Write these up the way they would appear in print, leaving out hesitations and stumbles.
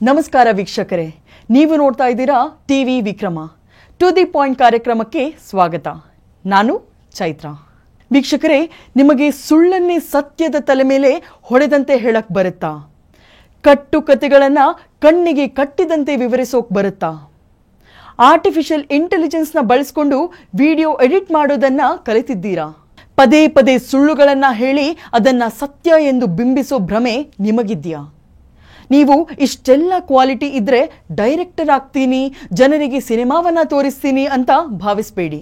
ನಮಸ್ಕಾರ ವೀಕ್ಷಕರೇ, ನೀವು ನೋಡ್ತಾ ಇದ್ದೀರಾ TV Vikrama. To the point ಕಾರ್ಯಕ್ರಮಕ್ಕೆ ಸ್ವಾಗತ. ನಾನು ಚೈತ್ರ. ವೀಕ್ಷಕರೇ, ನಿಮಗೆ ಸುಳ್ಳನ್ನೇ ಸತ್ಯದ ತಲೆ ಮೇಲೆ ಹೊಡೆದಂತೆ ಹೇಳಕ್ ಬರುತ್ತಾ? ಕಟ್ಟು ಕತೆಗಳನ್ನು ಕಣ್ಣಿಗೆ ಕಟ್ಟಿದಂತೆ ವಿವರಿಸೋಕ್ ಬರುತ್ತಾ? ಆರ್ಟಿಫಿಷಿಯಲ್ ಇಂಟೆಲಿಜೆನ್ಸ್ನ ಬಳಸಿಕೊಂಡು ವಿಡಿಯೋ ಎಡಿಟ್ ಮಾಡೋದನ್ನ ಕಲಿತಿದ್ದೀರಾ? ಪದೇ ಪದೇ ಸುಳ್ಳುಗಳನ್ನು ಹೇಳಿ ಅದನ್ನ ಸತ್ಯ ಎಂದು ಬಿಂಬಿಸೋ ಭ್ರಮೆ ನಿಮಗಿದ್ಯಾ? ನೀವು ಇಷ್ಟೆಲ್ಲ ಕ್ವಾಲಿಟಿ ಇದ್ರೆ ಡೈರೆಕ್ಟರ್ ಆಗ್ತೀನಿ, ಜನರಿಗೆ ಸಿನಿಮಾವನ್ನ ತೋರಿಸ್ತೀನಿ ಅಂತ ಭಾವಿಸಬೇಡಿ.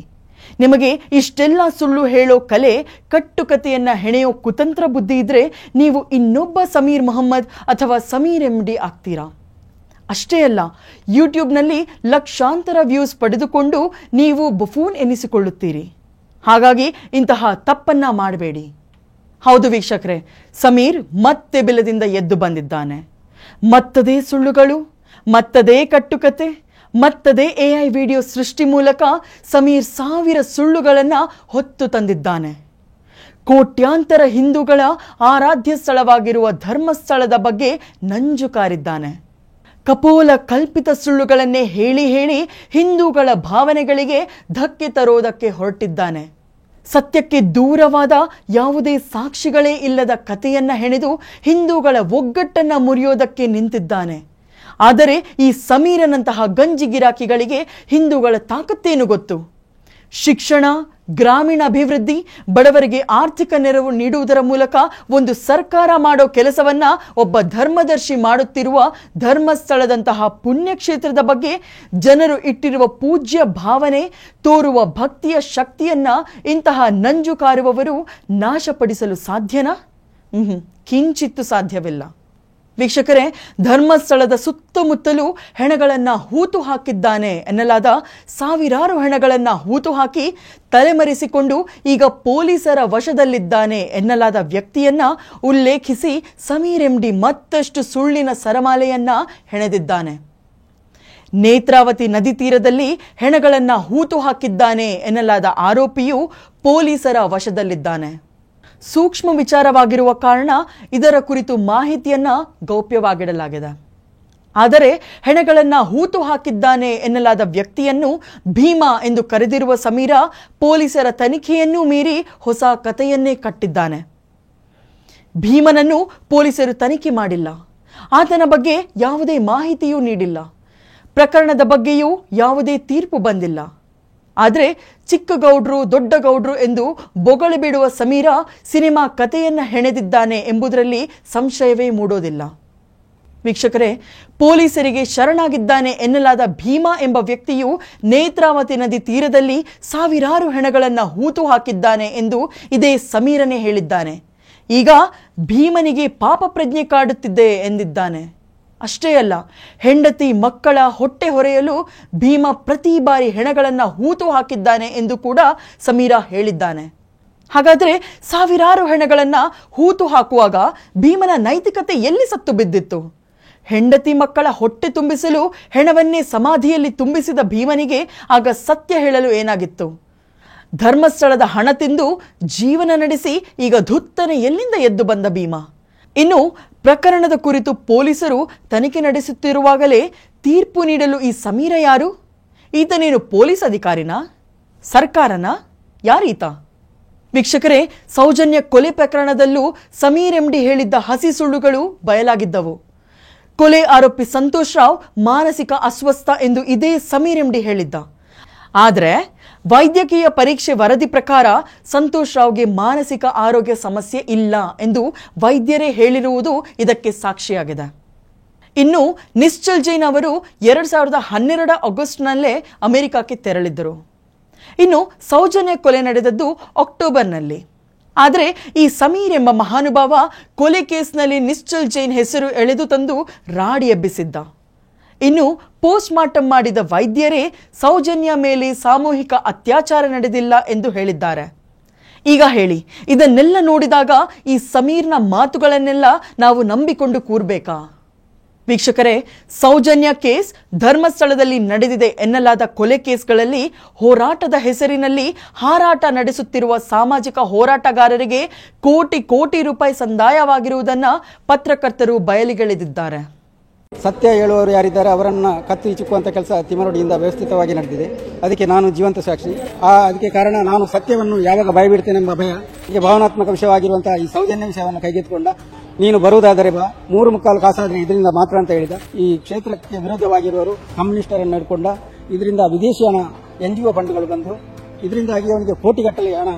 ನಿಮಗೆ ಇಷ್ಟೆಲ್ಲ ಸುಳ್ಳು ಹೇಳೋ ಕಲೆ, ಕಟ್ಟುಕತೆಯನ್ನ ಹೆಣೆಯೋ ಕುತಂತ್ರ ಬುದ್ಧಿ ಇದ್ರೆ ನೀವು ಇನ್ನೊಬ್ಬ ಸಮೀರ್ ಮೊಹಮ್ಮದ್ ಅಥವಾ ಸಮೀರ್ MD ಆಗ್ತೀರಾ. ಅಷ್ಟೇ ಅಲ್ಲ, ಯೂಟ್ಯೂಬ್ನಲ್ಲಿ ಲಕ್ಷಾಂತರ ವ್ಯೂಸ್ ಪಡೆದುಕೊಂಡು ನೀವು ಬಫೂನ್ ಎನಿಸಿಕೊಳ್ಳುತ್ತೀರಿ. ಹಾಗಾಗಿ ಇಂತಹ ತಪ್ಪನ್ನ ಮಾಡಬೇಡಿ. ಹೌದು ವೀಕ್ಷಕರೇ, ಸಮೀರ್ ಮತ್ತೆ ಬೆಲದಿಂದ ಎದ್ದು ಬಂದಿದ್ದಾನೆ. ಮತ್ತದೇ ಸುಳ್ಳುಗಳು, ಮತ್ತದೇ ಕಟ್ಟುಕತೆ, ಮತ್ತದೇ AI ವಿಡಿಯೋ ಸೃಷ್ಟಿ ಮೂಲಕ ಸಮೀರ್ ಸಾವಿರ ಸುಳ್ಳುಗಳನ್ನು ಹೊತ್ತು ತಂದಿದ್ದಾನೆ. ಕೋಟ್ಯಾಂತರ ಹಿಂದೂಗಳ ಆರಾಧ್ಯ ಸ್ಥಳವಾಗಿರುವ ಧರ್ಮಸ್ಥಳದ ಬಗ್ಗೆ ನಂಜು ಕಾರಿದ್ದಾನೆ. ಕಪೋಲ ಕಲ್ಪಿತ ಸುಳ್ಳುಗಳನ್ನೇ ಹೇಳಿ ಹೇಳಿ ಹಿಂದೂಗಳ ಭಾವನೆಗಳಿಗೆ ಧಕ್ಕೆ ತರೋದಕ್ಕೆ ಹೊರಟಿದ್ದಾನೆ. ಸತ್ಯಕ್ಕೆ ದೂರವಾದ ಯಾವುದೇ ಸಾಕ್ಷಿಗಳೇ ಇಲ್ಲದ ಕಥೆಯನ್ನ ಹೆಣೆದು ಹಿಂದೂಗಳ ಒಗ್ಗಟ್ಟನ್ನ ಮುರಿಯೋದಕ್ಕೆ ನಿಂತಿದ್ದಾನೆ. ಆದರೆ ಈ ಸಮೀರನಂತಹ ಗಂಜಿ ಗಿರಾಕಿಗಳಿಗೆ ಹಿಂದೂಗಳ ತಾಕತ್ತೇನು ಗೊತ್ತು? ಶಿಕ್ಷಣ, ಗ್ರಾಮೀಣ ಅಭಿವೃದ್ಧಿ, ಬಡವರಿಗೆ ಆರ್ಥಿಕ ನೆರವು ನೀಡುವುದರ ಮೂಲಕ ಒಂದು ಸರ್ಕಾರ ಮಾಡೋ ಕೆಲಸವನ್ನ ಒಬ್ಬ ಧರ್ಮದರ್ಶಿ ಮಾಡುತ್ತಿರುವ ಧರ್ಮಸ್ಥಳದಂತಹ ಪುಣ್ಯಕ್ಷೇತ್ರದ ಬಗ್ಗೆ ಜನರು ಇಟ್ಟಿರುವ ಪೂಜ್ಯ ಭಾವನೆ, ತೋರುವ ಭಕ್ತಿಯ ಶಕ್ತಿಯನ್ನ ಇಂತಹ ನಂಜು ಕಾರುವವರು ನಾಶಪಡಿಸಲು ಸಾಧ್ಯನಾ? ಕಿಂಚಿತ್ತು ಸಾಧ್ಯವಿಲ್ಲ. ವೀಕ್ಷಕರೇ, ಧರ್ಮಸ್ಥಳದ ಸುತ್ತಮುತ್ತಲೂ ಹೆಣಗಳನ್ನು ಹೂತು ಹಾಕಿದ್ದಾನೆ ಎನ್ನಲಾದ ಸಾವಿರಾರು ಹೆಣಗಳನ್ನು ಹೂತು ಹಾಕಿ ತಲೆಮರೆಸಿಕೊಂಡು ಈಗ ಪೊಲೀಸರ ವಶದಲ್ಲಿದ್ದಾನೆ ಎನ್ನಲಾದ ವ್ಯಕ್ತಿಯನ್ನ ಉಲ್ಲೇಖಿಸಿ ಸಮೀರ್ MD ಮತ್ತಷ್ಟು ಸುಳ್ಳಿನ ಸರಮಾಲೆಯನ್ನ ಹೆಣೆದಿದ್ದಾನೆ. ನೇತ್ರಾವತಿ ನದಿ ತೀರದಲ್ಲಿ ಹೆಣಗಳನ್ನು ಹೂತು ಹಾಕಿದ್ದಾನೆ ಎನ್ನಲಾದ ಆರೋಪಿಯು ಪೊಲೀಸರ ವಶದಲ್ಲಿದ್ದಾನೆ. ಸೂಕ್ಷ್ಮ ವಿಚಾರವಾಗಿರುವ ಕಾರಣ ಇದರ ಕುರಿತು ಮಾಹಿತಿಯನ್ನ ಗೌಪ್ಯವಾಗಿಡಲಾಗಿದೆ. ಆದರೆ ಹೆಣಗಳನ್ನು ಹೂತು ಹಾಕಿದ್ದಾನೆ ಎನ್ನಲಾದ ವ್ಯಕ್ತಿಯನ್ನು ಭೀಮಾ ಎಂದು ಕರೆದಿರುವ ಸಮೀರ ಪೊಲೀಸರ ತನಿಖೆಯನ್ನೂ ಮೀರಿ ಹೊಸ ಕಥೆಯನ್ನೇ ಕಟ್ಟಿದ್ದಾನೆ. ಭೀಮನನ್ನು ಪೊಲೀಸರು ತನಿಖೆ ಮಾಡಿಲ್ಲ. ಆತನ ಬಗ್ಗೆ ಯಾವುದೇ ಮಾಹಿತಿಯೂ ನೀಡಿಲ್ಲ. ಪ್ರಕರಣದ ಬಗ್ಗೆಯೂ ಯಾವುದೇ ತೀರ್ಪು ಬಂದಿಲ್ಲ. ಆದರೆ ಚಿಕ್ಕ ಗೌಡ್ರು, ದೊಡ್ಡ ಗೌಡ್ರು ಎಂದು ಬೊಗಳಿ ಬಿಡುವ ಸಮೀರ ಸಿನಿಮಾ ಕಥೆಯನ್ನ ಹೆಣೆದಿದ್ದಾನೆ ಎಂಬುದರಲ್ಲಿ ಸಂಶಯವೇ ಮೂಡೋದಿಲ್ಲ. ವೀಕ್ಷಕರೇ, ಪೊಲೀಸರಿಗೆ ಶರಣಾಗಿದ್ದಾನೆ ಎನ್ನಲಾದ ಭೀಮಾ ಎಂಬ ವ್ಯಕ್ತಿಯು ನೇತ್ರಾವತಿ ನದಿ ತೀರದಲ್ಲಿ ಸಾವಿರಾರು ಹೆಣಗಳನ್ನು ಹೂತು ಹಾಕಿದ್ದಾನೆ ಎಂದು ಇದೇ ಸಮೀರನೇ ಹೇಳಿದ್ದಾನೆ. ಈಗ ಭೀಮನಿಗೆ ಪಾಪ ಪ್ರಜ್ಞೆ ಕಾಡುತ್ತಿದೆ ಎಂದಿದ್ದಾನೆ. ಅಷ್ಟೇ ಅಲ್ಲ, ಹೆಂಡತಿ ಮಕ್ಕಳ ಹೊಟ್ಟೆ ಹೊರೆಯಲು ಭೀಮ ಪ್ರತಿ ಬಾರಿ ಹೆಣಗಳನ್ನು ಹೂತು ಹಾಕಿದ್ದಾನೆ ಎಂದು ಕೂಡ ಸಮೀರ ಹೇಳಿದ್ದಾನೆ. ಹಾಗಾದರೆ ಸಾವಿರಾರು ಹೆಣಗಳನ್ನು ಹೂತು ಹಾಕುವಾಗ ಭೀಮನ ನೈತಿಕತೆ ಎಲ್ಲಿ ಸತ್ತು ಬಿದ್ದಿತ್ತು? ಹೆಂಡತಿ ಮಕ್ಕಳ ಹೊಟ್ಟೆ ತುಂಬಿಸಲು ಹೆಣವನ್ನೇ ಸಮಾಧಿಯಲ್ಲಿ ತುಂಬಿಸಿದ ಭೀಮನಿಗೆ ಆಗ ಸತ್ಯ ಹೇಳಲು ಏನಾಗಿತ್ತು? ಧರ್ಮಸ್ಥಳದ ಹಣ ತಿಂದು ಜೀವನ ನಡೆಸಿ ಈಗ ಧುತ್ತನೆ ಎಲ್ಲಿಂದ ಎದ್ದು ಬಂದ ಭೀಮ? ಇನ್ನು ಪ್ರಕರಣದ ಕುರಿತು ಪೊಲೀಸರು ತನಿಖೆ ನಡೆಸುತ್ತಿರುವಾಗಲೇ ತೀರ್ಪು ನೀಡಲು ಈ ಸಮೀರ ಯಾರು? ಈತನೇನು ಪೊಲೀಸ್ ಅಧಿಕಾರಿನಾ? ಸರ್ಕಾರನಾ? ಯಾರೀತ? ವೀಕ್ಷಕರೇ, ಸೌಜನ್ಯ ಕೊಲೆ ಪ್ರಕರಣದಲ್ಲೂ ಸಮೀರ್ MD ಹೇಳಿದ್ದ ಹಸಿ ಸುಳ್ಳುಗಳು ಬಯಲಾಗಿದ್ದವು. ಕೊಲೆ ಆರೋಪಿ ಸಂತೋಷ್ ರಾವ್ ಮಾನಸಿಕ ಅಸ್ವಸ್ಥ ಎಂದು ಇದೇ ಸಮೀರ್ MD ಹೇಳಿದ್ದ. ಆದರೆ ವೈದ್ಯಕೀಯ ಪರೀಕ್ಷೆ ವರದಿ ಪ್ರಕಾರ ಸಂತೋಷ್ ರಾವ್ಗೆ ಮಾನಸಿಕ ಆರೋಗ್ಯ ಸಮಸ್ಯೆ ಇಲ್ಲ ಎಂದು ವೈದ್ಯರೇ ಹೇಳಿರುವುದು ಇದಕ್ಕೆ ಸಾಕ್ಷಿಯಾಗಿದೆ. ಇನ್ನು ನಿಶ್ಚಲ್ ಜೈನ್ ಅವರು 2012 ಆಗಸ್ಟ್ನಲ್ಲೇ ಅಮೆರಿಕಕ್ಕೆ ತೆರಳಿದ್ದರು. ಇನ್ನು ಸೌಜನ್ಯ ಕೊಲೆ ನಡೆದದ್ದು ಅಕ್ಟೋಬರ್ನಲ್ಲಿ. ಆದರೆ ಈ ಸಮೀರ್ ಎಂಬ ಮಹಾನುಭಾವ ಕೊಲೆ ಕೇಸ್ನಲ್ಲಿ ನಿಶ್ಚಲ್ ಜೈನ್ ಹೆಸರು ಎಳೆದು ತಂದು ರಾಡಿ ಎಬ್ಬಿಸಿದ್ದ. ಇನ್ನು ಪೋಸ್ಟ್ ಮಾರ್ಟಮ್ ಮಾಡಿದ ವೈದ್ಯರೇ ಸೌಜನ್ಯ ಮೇಲೆ ಸಾಮೂಹಿಕ ಅತ್ಯಾಚಾರ ನಡೆದಿಲ್ಲ ಎಂದು ಹೇಳಿದ್ದಾರೆ. ಈಗ ಹೇಳಿ, ಇದನ್ನೆಲ್ಲ ನೋಡಿದಾಗ ಈ ಸಮೀರ್ನ ಮಾತುಗಳನ್ನೆಲ್ಲ ನಾವು ನಂಬಿಕೊಂಡು ಕೂರ್ಬೇಕಾ? ವೀಕ್ಷಕರೇ, ಸೌಜನ್ಯ ಕೇಸ್, ಧರ್ಮಸ್ಥಳದಲ್ಲಿ ನಡೆದಿದೆ ಎನ್ನಲಾದ ಕೊಲೆ ಕೇಸ್ಗಳಲ್ಲಿ ಹೋರಾಟದ ಹೆಸರಿನಲ್ಲಿ ಹಾರಾಟ ನಡೆಸುತ್ತಿರುವ ಸಾಮಾಜಿಕ ಹೋರಾಟಗಾರರಿಗೆ ಕೋಟಿ ಕೋಟಿ ರೂಪಾಯಿ ಸಂದಾಯವಾಗಿರುವುದನ್ನು ಪತ್ರಕರ್ತರು ಬಯಲಿಗೆಳೆದಿದ್ದಾರೆ. ಸತ್ಯ ಹೇಳುವವರು ಯಾರಿದ್ದಾರೆ ಅವರನ್ನು ಕತ್ತು ಹಿಚುಕುವಂಥ ಕೆಲಸ ತಿಮರೋಡಿಯಿಂದ ವ್ಯವಸ್ಥಿತವಾಗಿ ನಡೆದಿದೆ. ಅದಕ್ಕೆ ನಾನು ಜೀವಂತ ಸಾಕ್ಷಿ. ಅದಕ್ಕೆ ಕಾರಣ ನಾನು ಸತ್ಯವನ್ನು ಯಾವಾಗ ಬಾಯ್ಬಿಡ್ತೇನೆಂಬ ಭಯ. ಈಗ ಭಾವನಾತ್ಮಕ ವಿಷಯವಾಗಿರುವಂತಹ ಈ ಸೌಜನ್ಯ ವಿಷಯವನ್ನು ಕೈಗೆತ್ತಿಕೊಂಡ ನೀನು ಬರುವುದಾದರೆ ಬಾ, 3.25 ಕಾಸಾದರೆ ಇದರಿಂದ ಮಾತ್ರ ಅಂತ ಹೇಳಿದ. ಈ ಕ್ಷೇತ್ರಕ್ಕೆ ವಿರೋಧವಾಗಿರುವವರು ಕಮ್ಯುನಿಸ್ಟರನ್ನು ಹಿಡ್ಕೊಂಡ. ಇದರಿಂದ ವಿದೇಶಿ ಹಣ NGO ಫಂಡ್ಗಳು ಬಂದು ಇದರಿಂದಾಗಿ ಅವನಿಗೆ ಕೋಟಿಗಟ್ಟಲೆ ಹಣ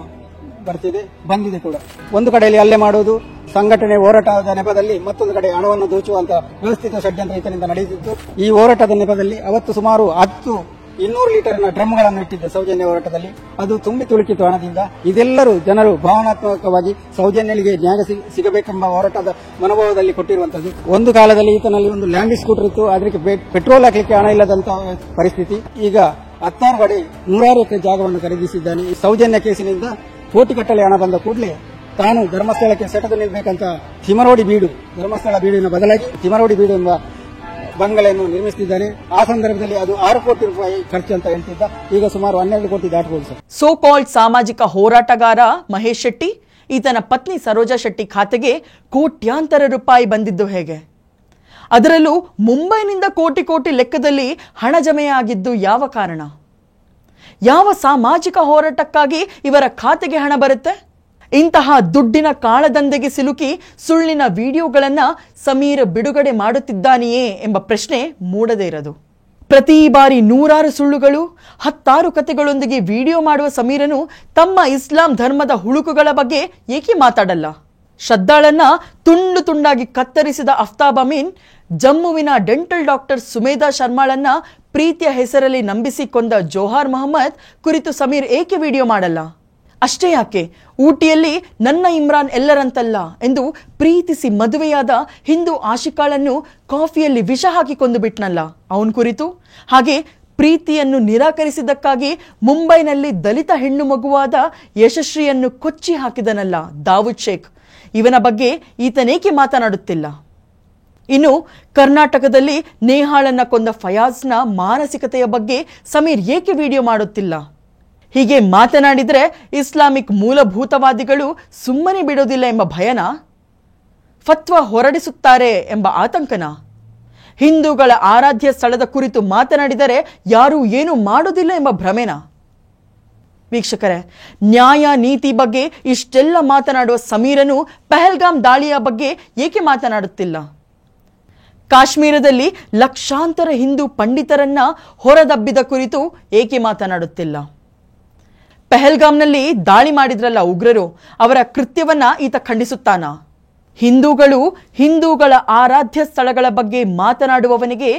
ಬಂದಿದೆ ಕೂಡ. ಒಂದು ಕಡೆಯಲ್ಲಿ ಹಲ್ಲೆ ಮಾಡುವುದು, ಸಂಘಟನೆ ಹೋರಾಟದ ನೆಪದಲ್ಲಿ ಮತ್ತೊಂದು ಕಡೆ ಹಣವನ್ನು ದೋಚುವಂತ ವ್ಯವಸ್ಥಿತ ಷಡ್ಯಂತ್ರ ಈತನಿಂದ ನಡೆಯುತ್ತಿತ್ತು. ಈ ಹೋರಾಟದ ನೆಪದಲ್ಲಿ ಅವತ್ತು ಸುಮಾರು 200 ಲೀಟರ್ನ ಡ್ರಮ್ಗಳನ್ನು ಇಟ್ಟಿದ್ದೆ ಸೌಜನ್ಯ ಹೋರಾಟದಲ್ಲಿ. ಅದು ತುಂಬಿ ತುಳುಕಿತು ಹಣದಿಂದ. ಇದೆಲ್ಲರೂ ಜನರು ಭಾವನಾತ್ಮಕವಾಗಿ ಸೌಜನ್ಯನಿಗೆ ನ್ಯಾಯ ಸಿಗಬೇಕೆಂಬ ಹೋರಾಟದ ಮನೋಭಾವದಲ್ಲಿ ಕೊಟ್ಟಿರುವಂತದ್ದು. ಒಂದು ಕಾಲದಲ್ಲಿ ಈತನಲ್ಲಿ ಒಂದು ಲ್ಯಾಂಡ್ ಸ್ಕೂಟರ್ ಇತ್ತು, ಅದಕ್ಕೆ ಪೆಟ್ರೋಲ್ ಹಾಕಲಿಕ್ಕೆ ಹಣ ಇಲ್ಲದಂತಹ ಪರಿಸ್ಥಿತಿ. ಈಗ 16 ಕಡೆ 100 ಎಕರೆ ಜಾಗವನ್ನು ಖರೀದಿಸಿದ್ದಾನೆ. ಈ ಸೌಜನ್ಯ ಕೇಸಿನಿಂದ ಕೋಟಿಗಟ್ಟಲೆ ಹಣ ಬಂದ ಕೂಡಲೇ ತಾನು ಧರ್ಮಸ್ಥಳಕ್ಕೆ ಸೆಟದು ನಿಲ್ಲಬೇಕಂತ ತಿಮರೋಡಿ ಬೀಡು, ಧರ್ಮಸ್ಥಳ ಬೀಡಿನ ಬದಲಾಗಿ ತಿಮರೋಡಿ ಬೀಡು ಎಂಬ ಬಂಗಲೆಯನ್ನು ನಿರ್ಮಿಸುತ್ತಿದ್ದಾನೆ. ಆ ಸಂದರ್ಭದಲ್ಲಿ ಅದು 6 ಕೋಟಿ ರೂಪಾಯಿ ಖರ್ಚು ಅಂತ ಹೇಳ್ತಿದ್ದ. ಈಗ ಸುಮಾರು 12 ಕೋಟಿ ದಾಟಬಹುದು ಸರ್. ಸೋ ಕಾಲ್ಡ್ ಸಾಮಾಜಿಕ ಹೋರಾಟಗಾರ ಮಹೇಶ್ ಶೆಟ್ಟಿ, ಈತನ ಪತ್ನಿ ಸರೋಜಾ ಶೆಟ್ಟಿ ಖಾತೆಗೆ ಕೋಟ್ಯಾಂತರ ರೂಪಾಯಿ ಬಂದಿದ್ದು ಹೇಗೆ? ಅದರಲ್ಲೂ ಮುಂಬೈನಿಂದ ಕೋಟಿ ಲೆಕ್ಕದಲ್ಲಿ ಹಣ ಜಮೆಯಾಗಿದ್ದು ಯಾವ ಕಾರಣ? ಯಾವ ಸಾಮಾಜಿಕ ಹೋರಾಟಕ್ಕಾಗಿ ಇವರ ಖಾತೆಗೆ ಹಣ ಬರುತ್ತೆ? ಇಂತಹ ದುಡ್ಡಿನ ಕಾಳದಂಧೆಗೆ ಸಿಲುಕಿ ಸುಳ್ಳಿನ ವಿಡಿಯೋಗಳನ್ನ ಸಮೀರ್ ಬಿಡುಗಡೆ ಮಾಡುತ್ತಿದ್ದಾನೆಯೇ ಎಂಬ ಪ್ರಶ್ನೆ ಮೂಡದೇ ಇರದು. ಪ್ರತಿ ಬಾರಿ 100 ಸುಳ್ಳುಗಳು 16 ಕಥೆಗಳೊಂದಿಗೆ ವಿಡಿಯೋ ಮಾಡುವ ಸಮೀರನು ತಮ್ಮ ಇಸ್ಲಾಂ ಧರ್ಮದ ಹುಳುಕುಗಳ ಬಗ್ಗೆ ಏಕೆ ಮಾತಾಡಲ್ಲ? ಶ್ರದ್ಧಾಳನ್ನ ತುಂಡು ತುಂಡಾಗಿ ಕತ್ತರಿಸಿದ ಅಫ್ತಾಬ್ ಅಮೀನ್, ಜಮ್ಮುವಿನ ಡೆಂಟಲ್ ಡಾಕ್ಟರ್ ಸುಮೇಧಾ ಶರ್ಮಾಳನ್ನ ಪ್ರೀತಿಯ ಹೆಸರಲ್ಲಿ ನಂಬಿಸಿ ಕೊಂದ ಜೋಹಾರ್ ಮೊಹಮ್ಮದ್ ಕುರಿತು ಸಮೀರ್ ಏಕೆ ವಿಡಿಯೋ ಮಾಡಲ್ಲ? ಅಷ್ಟೇ ಯಾಕೆ ಊಟಿಯಲ್ಲಿ ನನ್ನ ಇಮ್ರಾನ್ ಎಲ್ಲರಂತಲ್ಲ ಎಂದು ಪ್ರೀತಿಸಿ ಮದುವೆಯಾದ ಹಿಂದೂ ಆಶಿಕಾಳನ್ನು ಕಾಫಿಯಲ್ಲಿ ವಿಷ ಹಾಕಿ ಕೊಂದು ಬಿಟ್ನಲ್ಲ ಅವನ ಕುರಿತು? ಹಾಗೆ ಪ್ರೀತಿಯನ್ನು ನಿರಾಕರಿಸಿದ್ದಕ್ಕಾಗಿ ಮುಂಬೈನಲ್ಲಿ ದಲಿತ ಹೆಣ್ಣು ಮಗುವಾದ ಯಶಸ್ವಿಯನ್ನು ಕೊಚ್ಚಿ ಹಾಕಿದನಲ್ಲ ದಾವೂದ್ ಶೇಖ್, ಇವನ ಬಗ್ಗೆ ಈತನೇಕೆ ಮಾತನಾಡುತ್ತಿಲ್ಲ? ಇನ್ನು ಕರ್ನಾಟಕದಲ್ಲಿ ನೇಹಾಳನ್ನ ಕೊಂದ ಫಯಾಜ್ನ ಮಾನಸಿಕತೆಯ ಬಗ್ಗೆ ಸಮೀರ್ ಏಕೆ ವಿಡಿಯೋ ಮಾಡುತ್ತಿಲ್ಲ? ಹೀಗೆ ಮಾತನಾಡಿದರೆ ಇಸ್ಲಾಮಿಕ್ ಮೂಲಭೂತವಾದಿಗಳು ಸುಮ್ಮನೆ ಬಿಡೋದಿಲ್ಲ ಎಂಬ ಭಯನ? ಫತ್ವಾ ಹೊರಡಿಸುತ್ತಾರೆ ಎಂಬ ಆತಂಕನ? ಹಿಂದೂಗಳ ಆರಾಧ್ಯ ಸ್ಥಳದ ಕುರಿತು ಮಾತನಾಡಿದರೆ ಯಾರೂ ಏನೂ ಮಾಡೋದಿಲ್ಲ ಎಂಬ ಭ್ರಮೆನ? ವೀಕ್ಷಕರೇ, ನ್ಯಾಯ ನೀತಿ ಬಗ್ಗೆ ಇಷ್ಟೆಲ್ಲ ಮಾತನಾಡುವ ಸಮೀರನು ಪಹಲ್ಗಾಮ್ ದಾಳಿಯ ಬಗ್ಗೆ ಏಕೆ ಮಾತನಾಡುತ್ತಿಲ್ಲ? ಕಾಶ್ಮೀರದಲ್ಲಿ ಲಕ್ಷಾಂತರ ಹಿಂದೂ ಪಂಡಿತರನ್ನ ಹೊರದಬ್ಬಿದ ಕುರಿತು ಏಕೆ ಮಾತನಾಡುತ್ತಿಲ್ಲ? ಪಹಲ್ಗಾಮ್ನಲ್ಲಿ ದಾಳಿ ಮಾಡಿದ್ರಲ್ಲ ಉಗ್ರರು, ಅವರ ಕೃತ್ಯವನ್ನ ಈತ ಖಂಡಿಸುತ್ತಾನ? ಹಿಂದೂಗಳ ಆರಾಧ್ಯ ಸ್ಥಳಗಳ ಬಗ್ಗೆ ಮಾತನಾಡುವವನಿಗೆ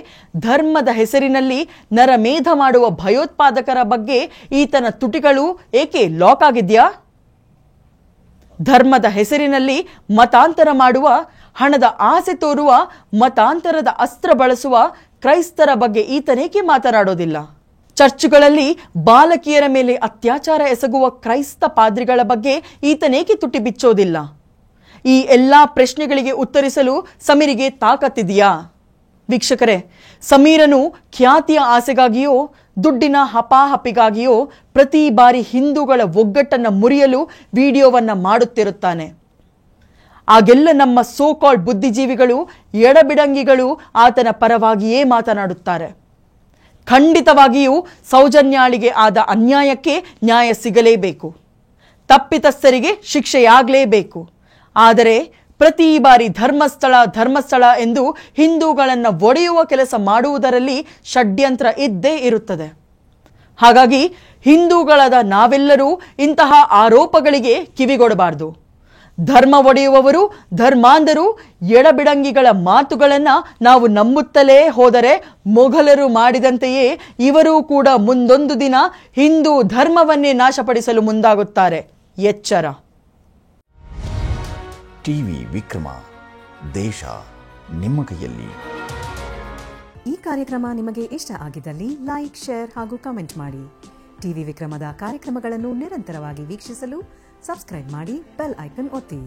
ಧರ್ಮದ ಹೆಸರಿನಲ್ಲಿ ನರಮೇಧ ಮಾಡುವ ಭಯೋತ್ಪಾದಕರ ಬಗ್ಗೆ ಈತನ ತುಟಿಗಳು ಏಕೆ ಲಾಕ್ ಆಗಿದ್ಯಾ? ಧರ್ಮದ ಹೆಸರಿನಲ್ಲಿ ಮತಾಂತರ ಮಾಡುವ, ಹಣದ ಆಸೆ ತೋರುವ, ಮತಾಂತರದ ಅಸ್ತ್ರ ಬಳಸುವ ಕ್ರೈಸ್ತರ ಬಗ್ಗೆ ಈತನೇಕೆ ಮಾತನಾಡೋದಿಲ್ಲ? ಚರ್ಚ್ಗಳಲ್ಲಿ ಬಾಲಕಿಯರ ಮೇಲೆ ಅತ್ಯಾಚಾರ ಎಸಗುವ ಕ್ರೈಸ್ತ ಪಾದ್ರಿಗಳ ಬಗ್ಗೆ ಈತನೇಕೆ ತುಟಿ ಬಿಚ್ಚೋದಿಲ್ಲ? ಈ ಎಲ್ಲಾ ಪ್ರಶ್ನೆಗಳಿಗೆ ಉತ್ತರಿಸಲು ಸಮೀರಿಗೆ ತಾಕತ್ತಿದೆಯಾ? ವೀಕ್ಷಕರೇ, ಸಮೀರನು ಖ್ಯಾತಿಯ ಆಸೆಗಾಗಿಯೋ ದುಡ್ಡಿನ ಹಪಾಹಪಿಗಾಗಿಯೋ ಪ್ರತಿ ಬಾರಿ ಹಿಂದೂಗಳ ಒಗ್ಗಟ್ಟನ್ನು ಮುರಿಯಲು ವಿಡಿಯೋವನ್ನ ಮಾಡುತ್ತಿರುತ್ತಾನೆ. ಆಗೆಲ್ಲ ನಮ್ಮ ಸೋ ಕಾಲ್ಡ್ ಬುದ್ಧಿಜೀವಿಗಳು, ಎಡಬಿಡಂಗಿಗಳು ಆತನ ಪರವಾಗಿಯೇ ಮಾತನಾಡುತ್ತಾರೆ. ಖಂಡಿತವಾಗಿಯೂ ಸೌಜನ್ಯಾಳಿಗೆ ಆದ ಅನ್ಯಾಯಕ್ಕೆ ನ್ಯಾಯ ಸಿಗಲೇಬೇಕು, ತಪ್ಪಿತಸ್ಥರಿಗೆ ಶಿಕ್ಷೆಯಾಗಲೇಬೇಕು. ಆದರೆ ಪ್ರತಿ ಬಾರಿ ಧರ್ಮಸ್ಥಳ ಎಂದು ಹಿಂದೂಗಳನ್ನು ಒಡೆಯುವ ಕೆಲಸ ಮಾಡುವುದರಲ್ಲಿ ಷಡ್ಯಂತ್ರ ಇದ್ದೇ ಇರುತ್ತದೆ. ಹಾಗಾಗಿ ಹಿಂದೂಗಳಾದ ನಾವೆಲ್ಲರೂ ಇಂತಹ ಆರೋಪಗಳಿಗೆ ಕಿವಿಗೊಡಬಾರದು. ಧರ್ಮ ಒಡೆಯುವವರು, ಧರ್ಮಾಂಧರು, ಎಡಬಿಡಂಗಿಗಳ ಮಾತುಗಳನ್ನು ನಾವು ನಂಬುತ್ತಲೇ ಹೋದರೆ ಮೊಘಲರು ಮಾಡಿದಂತೆಯೇ ಇವರೂ ಕೂಡ ಮುಂದೊಂದು ದಿನ ಹಿಂದೂ ಧರ್ಮವನ್ನೇ ನಾಶಪಡಿಸಲು ಮುಂದಾಗುತ್ತಾರೆ. ಎಚ್ಚರ. ಟಿವಿ ವಿಕ್ರಮ, ದೇಶ ನಿಮ್ಮ ಕೈಯಲ್ಲಿ. ಈ ಕಾರ್ಯಕ್ರಮ ನಿಮಗೆ ಇಷ್ಟ ಆಗಿದ್ದಲ್ಲಿ ಲೈಕ್, ಶೇರ್ ಹಾಗೂ ಕಮೆಂಟ್ ಮಾಡಿ. ಟಿವಿ ವಿಕ್ರಮದ ಕಾರ್ಯಕ್ರಮಗಳನ್ನು ನಿರಂತರವಾಗಿ ವೀಕ್ಷಿಸಲು ಸಬ್ಸ್ಕ್ರೈಬ್ ಮಾಡಿ, ಬೆಲ್ ಐಕನ್ ಒತ್ತಿ.